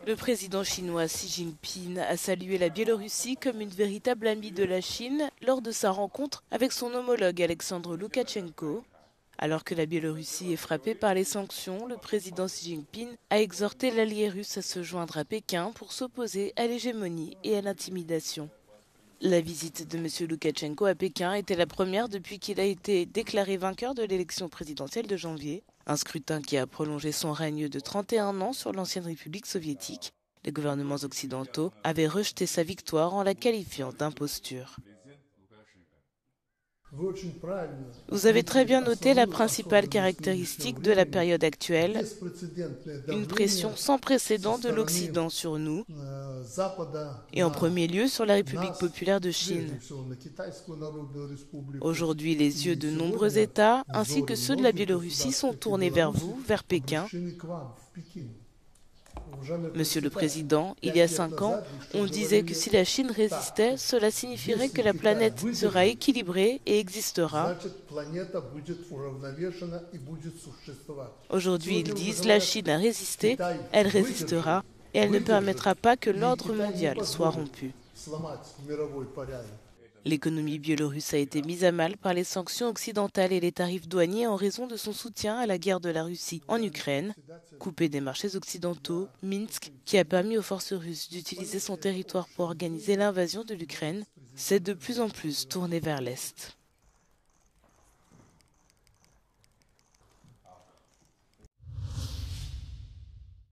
Le président chinois Xi Jinping a salué la Biélorussie comme une véritable amie de la Chine lors de sa rencontre avec son homologue Alexandre Loukachenko. Alors que la Biélorussie est frappée par les sanctions, le président Xi Jinping a exhorté l'allié russe à se joindre à Pékin pour s'opposer à l'hégémonie et à l'intimidation. La visite de M. Loukachenko à Pékin était la première depuis qu'il a été déclaré vainqueur de l'élection présidentielle de janvier, un scrutin qui a prolongé son règne de 31 ans sur l'ancienne République soviétique. Les gouvernements occidentaux avaient rejeté sa victoire en la qualifiant d'imposture. Vous avez très bien noté la principale caractéristique de la période actuelle, une pression sans précédent de l'Occident sur nous, et en premier lieu sur la République populaire de Chine. Aujourd'hui, les yeux de nombreux États, ainsi que ceux de la Biélorussie, sont tournés vers vous, vers Pékin. Monsieur le Président, il y a 5 ans, on disait que si la Chine résistait, cela signifierait que la planète sera équilibrée et existera. Aujourd'hui, ils disent la Chine a résisté, elle résistera et elle ne permettra pas que l'ordre mondial soit rompu. L'économie biélorusse a été mise à mal par les sanctions occidentales et les tarifs douaniers en raison de son soutien à la guerre de la Russie en Ukraine. Coupé des marchés occidentaux, Minsk, qui a permis aux forces russes d'utiliser son territoire pour organiser l'invasion de l'Ukraine, s'est de plus en plus tourné vers l'Est.